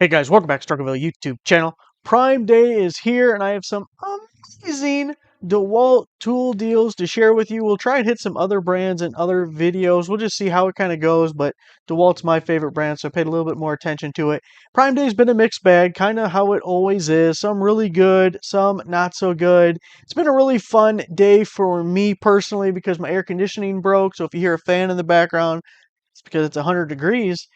Hey guys, welcome back to Struggleville YouTube channel. Prime Day is here and I have some amazing DeWalt tool deals to share with you. We'll try and hit some other brands and other videos. We'll just see how it kind of goes, but DeWalt's my favorite brand, so I paid a little bit more attention to it. Prime Day's been a mixed bag, kind of how it always is. Some really good, some not so good. It's been a really fun day for me personally because my air conditioning broke, so if you hear a fan in the background, it's because it's 100 degrees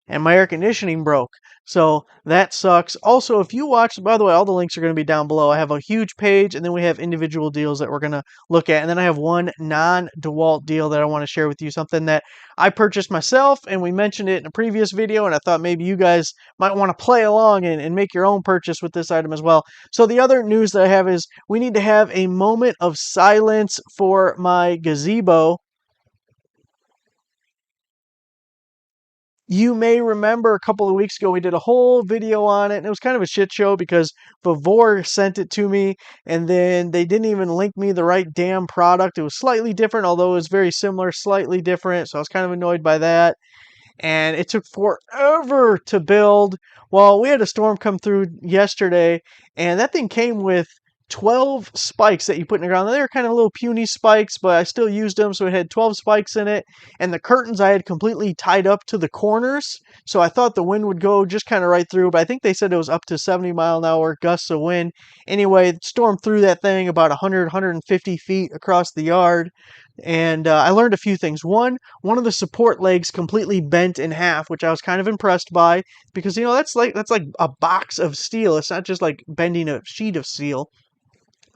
and my air conditioning broke. So that sucks. Also, if you watch, by the way, all the links are going to be down below. I have a huge page, and then we have individual deals that we're going to look at. And then I have one non-DeWalt deal that I want to share with you, something that I purchased myself, and we mentioned it in a previous video, and I thought maybe you guys might want to play along and make your own purchase with this item as well. So the other news that I have is we need to have a moment of silence for my gazebo. You may remember a couple of weeks ago we did a whole video on it, and it was kind of a shit show because Vavor sent it to me, and then they didn't even link me the right damn product. It was slightly different, although it was very similar, slightly different, so I was kind of annoyed by that. And it took forever to build. Well, we had a storm come through yesterday, and that thing came with 12 spikes that you put in the ground. They were kind of little puny spikes, but I still used them, so it had 12 spikes in it. And the curtains I had completely tied up to the corners, so I thought the wind would go just kind of right through, but I think they said it was up to 70-mile-an-hour gusts of wind. Anyway, the storm threw that thing about 100, 150 feet across the yard. And I learned a few things. One of the support legs completely bent in half, which I was kind of impressed by because that's like a box of steel. It's not just like bending a sheet of steel.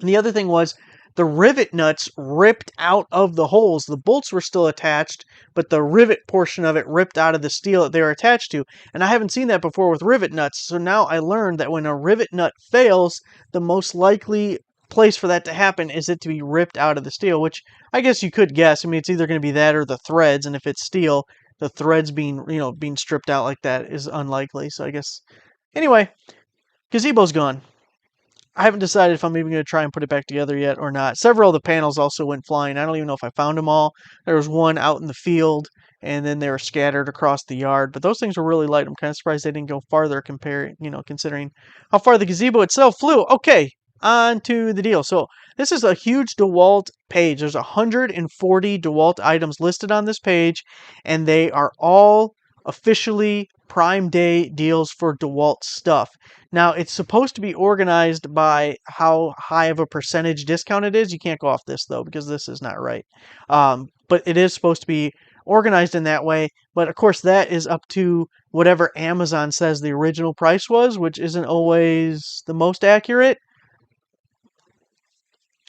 And the other thing was the rivet nuts ripped out of the holes. The bolts were still attached, but the rivet portion of it ripped out of the steel that they were attached to. And I haven't seen that before with rivet nuts. So now I learned that when a rivet nut fails, the most likely place for that to happen is it to be ripped out of the steel, which I guess you could guess. I mean, it's either going to be that or the threads, and if it's steel, the threads being stripped out like that is unlikely. So I guess anyway, gazebo's gone. I haven't decided if I'm even going to try and put it back together yet or not. Several of the panels also went flying. I don't even know if I found them all. There was one out in the field, and then they were scattered across the yard. But those things were really light. I'm kind of surprised they didn't go farther considering how far the gazebo itself flew. Okay, on to the deal. So this is a huge DeWalt page. There's 140 DeWalt items listed on this page, and they are all officially Prime Day deals for DeWalt stuff. Now, it's supposed to be organized by how high of a percentage discount it is. You can't go off this, though, because this is not right. But it is supposed to be organized in that way. But, of course, that is up to whatever Amazon says the original price was, which isn't always the most accurate.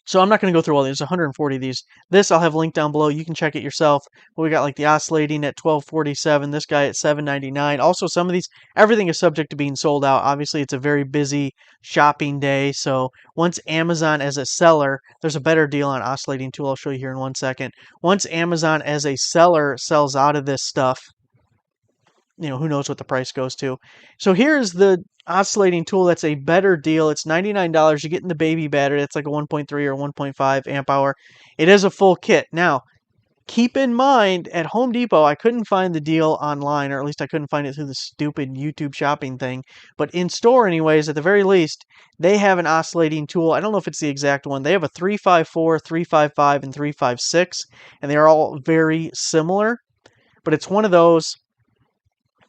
So I'm not going to go through all these. 140 of these. This I'll have linked down below. You can check it yourself. But we got like the oscillating at $12.47. This guy at $7.99. Also, some of these, everything is subject to being sold out. Obviously, it's a very busy shopping day. So once Amazon as a seller, there's a better deal on oscillating tool. I'll show you here in 1 second. Once Amazon as a seller sells out of this stuff, who knows what the price goes to. So here's the oscillating tool that's a better deal. It's $99. You get in the baby battery. That's like a 1.3 or 1.5 amp hour. It is a full kit. Now, keep in mind, at Home Depot, I couldn't find the deal online, or at least I couldn't find it through the stupid YouTube shopping thing. But in store, anyways, at the very least, they have an oscillating tool. I don't know if it's the exact one. They have a 354, 355, and 356, and they are all very similar. But it's one of those,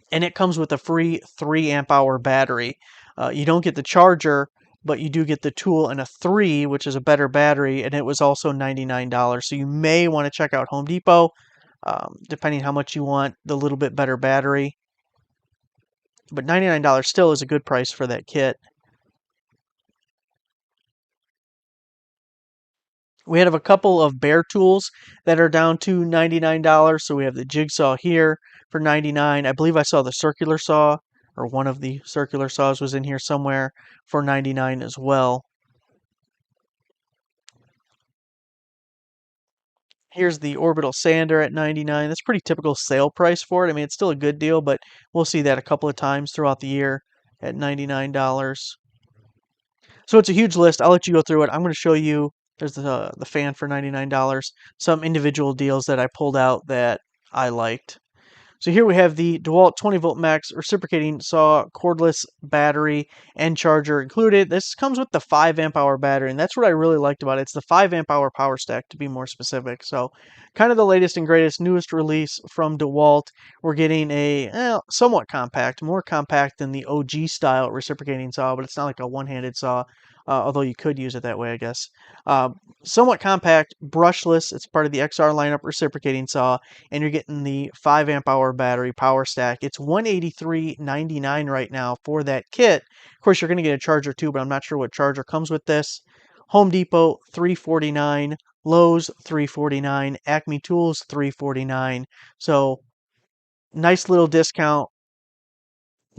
and it comes with a free 3 amp hour battery. You don't get the charger, but you do get the tool and a 3, which is a better battery, and it was also $99. So you may want to check out Home Depot, depending how much you want the little bit better battery. But $99 still is a good price for that kit. We have a couple of bare tools that are down to $99. So we have the jigsaw here for $99. I believe I saw the circular saw, or one of the circular saws was in here somewhere for $99 as well. Here's the orbital sander at $99. That's pretty typical sale price for it. I mean, it's still a good deal, but we'll see that a couple of times throughout the year at $99. So it's a huge list. I'll let you go through it. I'm going to show you. There's the fan for $99. Some individual deals that I pulled out that I liked. So here we have the DeWalt 20-volt max reciprocating saw, cordless battery, and charger included. This comes with the 5 amp hour battery, and that's what I really liked about it. It's the 5 amp hour power stack, to be more specific. So kind of the latest and greatest, newest release from DeWalt. We're getting a somewhat compact, more compact than the OG style reciprocating saw, but it's not like a one-handed saw, although you could use it that way, I guess. Uh, Somewhat compact, brushless. It's part of the XR lineup reciprocating saw, and you're getting the 5 amp hour battery power stack. It's $183.99 right now for that kit. Of course, you're going to get a charger too, but I'm not sure what charger comes with this. Home Depot $349, Lowe's $349, Acme Tools $349. So nice little discount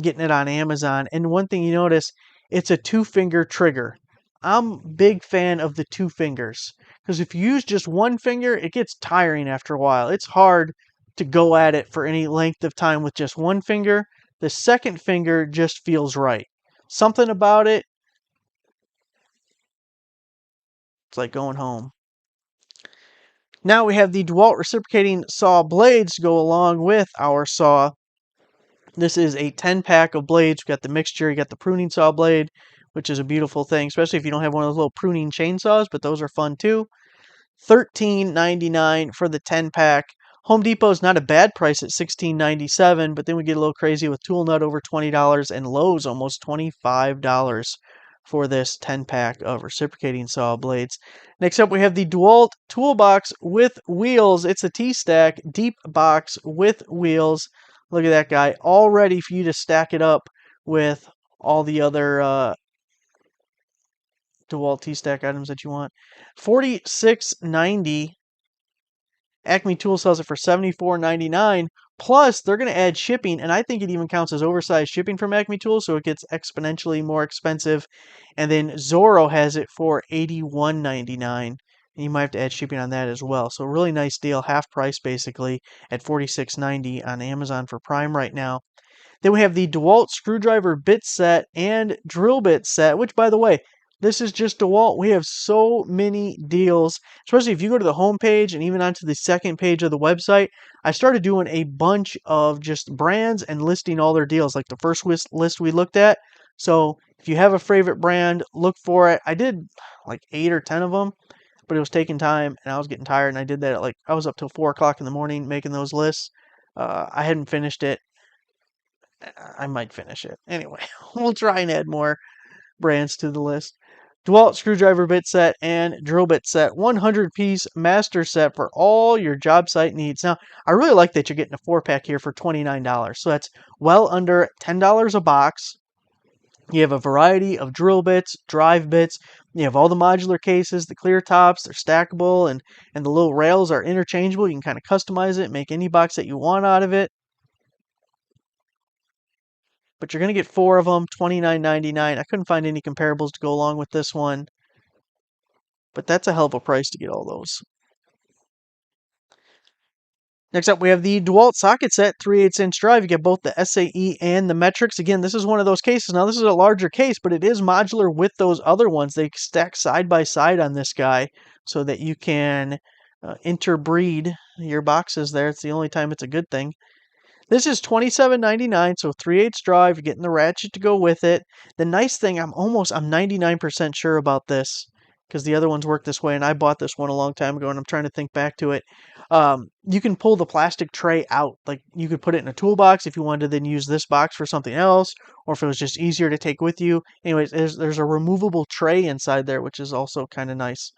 getting it on Amazon. And one thing you notice, it's a 2-finger trigger. I'm a big fan of the 2 fingers because if you use just 1 finger, it gets tiring after a while. It's hard to go at it for any length of time with just 1 finger. The second finger just feels right. Something about it, it's like going home. Now we have the DeWalt reciprocating saw blades to go along with our saw. This is a 10-pack of blades. We've got the mixture, you got the pruning saw blade, which is a beautiful thing, especially if you don't have one of those little pruning chainsaws, but those are fun too. $13.99 for the 10-pack. Home Depot is not a bad price at $16.97, but then we get a little crazy with Tool Nut over $20 and Lowe's almost $25 for this 10-pack of reciprocating saw blades. Next up, we have the DeWalt Toolbox with wheels. It's a T-stack deep box with wheels. Look at that guy, all ready for you to stack it up with all the other DeWalt T-stack items that you want. $46.90. Acme Tool sells it for $74.99. Plus, they're going to add shipping, and I think it even counts as oversized shipping from Acme Tool, so it gets exponentially more expensive. And then Zorro has it for $81.99. And you might have to add shipping on that as well. So, really nice deal, half price basically, at $46.90 on Amazon for Prime right now. Then we have the DeWalt screwdriver bit set and drill bit set, which, by the way, this is just DeWalt. We have so many deals, especially if you go to the home page and even onto the second page of the website. I started doing a bunch of just brands and listing all their deals, like the first list we looked at. So if you have a favorite brand, look for it. I did like 8 or 10 of them, but it was taking time and I was getting tired. And I did that at I was up till 4 o'clock in the morning making those lists. I hadn't finished it. I might finish it. Anyway, we'll try and add more brands to the list. DeWalt screwdriver bit set and drill bit set, 100-piece master set for all your job site needs. Now, I really like that you're getting a 4-pack here for $29. So that's well under $10 a box. You have a variety of drill bits, drive bits. You have all the modular cases, the clear tops, they're stackable, and the little rails are interchangeable. You can kind of customize it, make any box that you want out of it. But you're going to get 4 of them, $29.99. I couldn't find any comparables to go along with this one. But that's a hell of a price to get all those. Next up, we have the DeWalt socket set, 3/8-inch drive. You get both the SAE and the metrics. Again, this is one of those cases. Now, this is a larger case, but it is modular with those other ones. They stack side by side on this guy so that you can interbreed your boxes there. It's the only time it's a good thing. This is $27.99, so 3/8 drive. You're getting the ratchet to go with it. The nice thing, I'm 99% sure about this because the other ones work this way, and I bought this one a long time ago, and I'm trying to think back to it. You can pull the plastic tray out. Like, you could put it in a toolbox if you wanted to then use this box for something else, or if it was just easier to take with you. Anyways, there's a removable tray inside there, which is also kind of nice.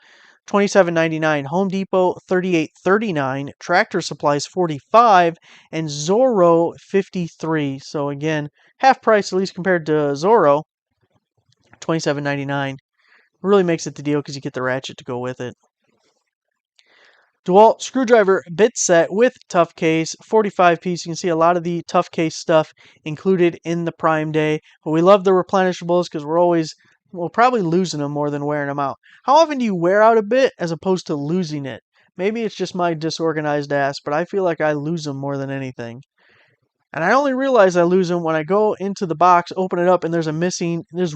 $27.99, Home Depot $38.39, Tractor Supplies $45, and Zorro $53. So again, half price at least compared to Zorro, $27.99. Really makes it the deal because you get the ratchet to go with it. DeWalt screwdriver bit set with tough case, 45-piece. You can see a lot of the tough case stuff included in the Prime Day. But we love the replenishables because we're probably losing them more than wearing them out. How often do you wear out a bit as opposed to losing it? Maybe it's just my disorganized ass, but I feel like I lose them more than anything. And I only realize I lose them when I go into the box, open it up, and there's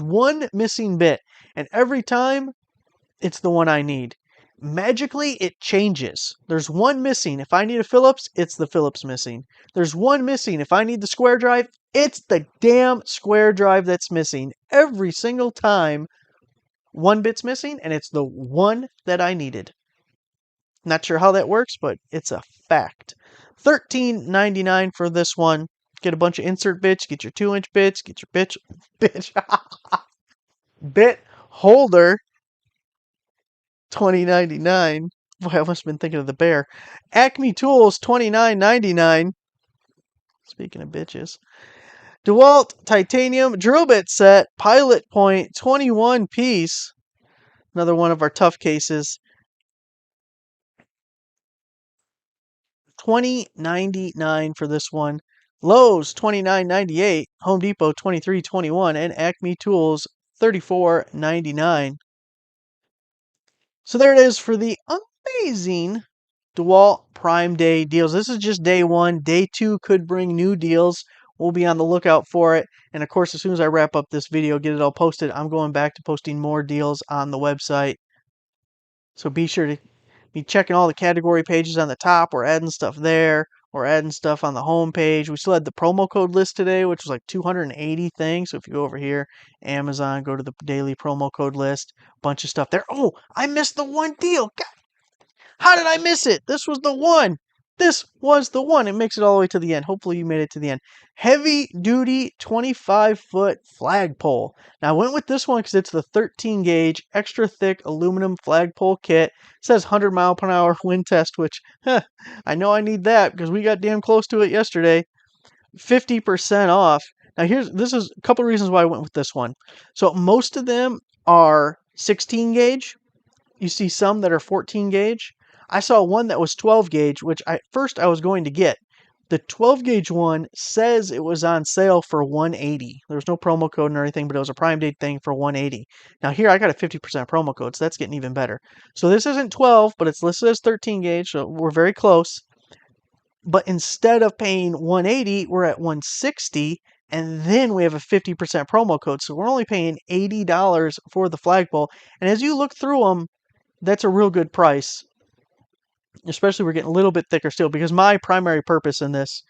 one missing bit. And every time, it's the one I need. magically it changes. There's one missing. If I need a Phillips, it's the Phillips missing. There's one missing. If I need the square drive, it's the damn square drive that's missing. Every single time, one bit's missing, and it's the one that I needed. Not sure how that works, but it's a fact. $13.99 for this one. Get a bunch of insert bits, get your 2-inch bits, get your bitch bit holder. $20.99. Boy, I must have been thinking of the bear. Acme Tools, $29.99. Speaking of bitches. DeWalt Titanium Drill Bit Set, Pilot Point, 21 piece. Another one of our tough cases. $20.99 for this one. Lowe's, $29.98. Home Depot, $23.21. And Acme Tools, $34.99. So there it is for the amazing DeWalt Prime Day deals. This is just day one. Day two could bring new deals. We'll be on the lookout for it. And of course, as soon as I wrap up this video, get it all posted, I'm going back to posting more deals on the website. So be sure to be checking all the category pages on the top. We're adding stuff there. We're adding stuff on the home page. We still had the promo code list today, which was like 280 things. So if you go over here, Amazon, go to the daily promo code list, bunch of stuff there. Oh, I missed the one deal. God, how did I miss it? This was the one. This was the one. It makes it all the way to the end. Hopefully you made it to the end. Heavy duty 25-foot flagpole. Now I went with this one because it's the 13 gauge extra thick aluminum flagpole kit. It says 100 mile per hour wind test, which I know I need that because we got damn close to it yesterday. 50% off. Now this is a couple of reasons why I went with this one. So most of them are 16 gauge. You see some that are 14 gauge. I saw one that was 12 gauge, which at first I was going to get. The 12 gauge one says it was on sale for $180. There was no promo code or anything, but it was a Prime Day thing for $180. Now here I got a 50% promo code, so that's getting even better. So this isn't 12, but it's listed as 13 gauge, so we're very close. But instead of paying $180, we're at $160, and then we have a 50% promo code. So we're only paying $80 for the flagpole. And as you look through them, that's a real good price. Especially we're getting a little bit thicker steel, because my primary purpose in this,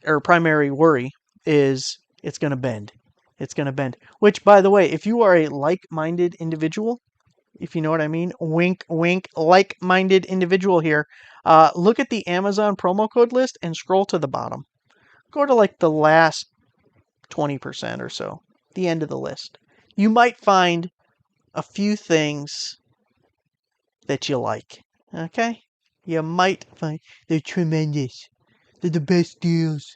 or primary worry, is it's going to bend. It's going to bend. Which, by the way, if you are a like-minded individual, if you know what I mean, wink, wink, like-minded individual here, look at the Amazon promo code list and scroll to the bottom. Go to like the last 20% or so, the end of the list. You might find a few things that you like. Okay? You might find they're tremendous. They're the best deals.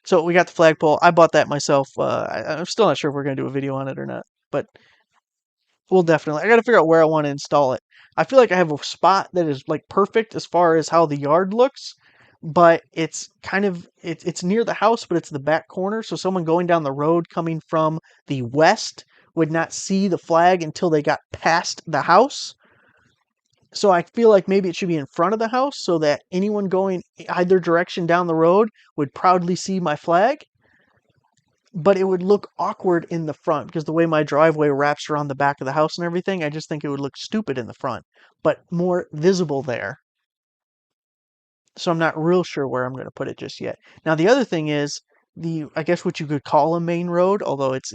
So we got the flagpole. I bought that myself. I'm still not sure if we're going to do a video on it or not. But we'll definitely. I got to figure out where I want to install it. I feel like I have a spot that is like perfect as far as how the yard looks. But it's kind of, it's near the house, but it's the back corner. So someone going down the road coming from the west would not see the flag until they got past the house. So I feel like maybe it should be in front of the house so that anyone going either direction down the road would proudly see my flag. But it would look awkward in the front because the way my driveway wraps around the back of the house and everything, I just think it would look stupid in the front, but more visible there. So I'm not real sure where I'm going to put it just yet. Now the other thing is I guess what you could call a main road, although it's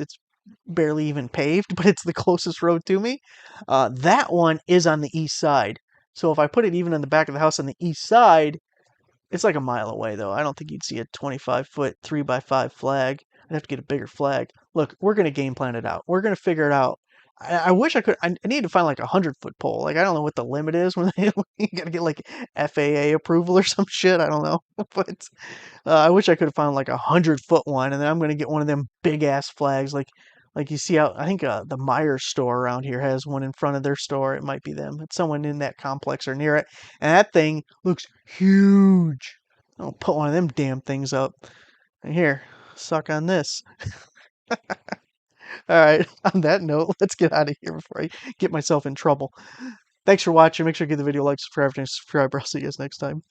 barely even paved, but it's the closest road to me. That one is on the east side. So if I put it even in the back of the house on the east side, it's like a mile away, though. I don't think you'd see a 25-foot 3x5 flag. I'd have to get a bigger flag. Look, we're going to game plan it out. We're going to figure it out. I wish I could. I need to find like a 100-foot pole. Like, I don't know what the limit is when you got to get like FAA approval or some shit. I don't know. But I wish I could have found like a 100-foot one. And then I'm going to get one of them big ass flags like you see out. I think the Myers store around here has one in front of their store. It might be them. It's someone in that complex or near it. And that thing looks huge. I'll put one of them damn things up. And here, suck on this. All right, on that note, let's get out of here before I get myself in trouble. Thanks for watching. Make sure to give the video a like, subscribe, and subscribe. I'll see you guys next time.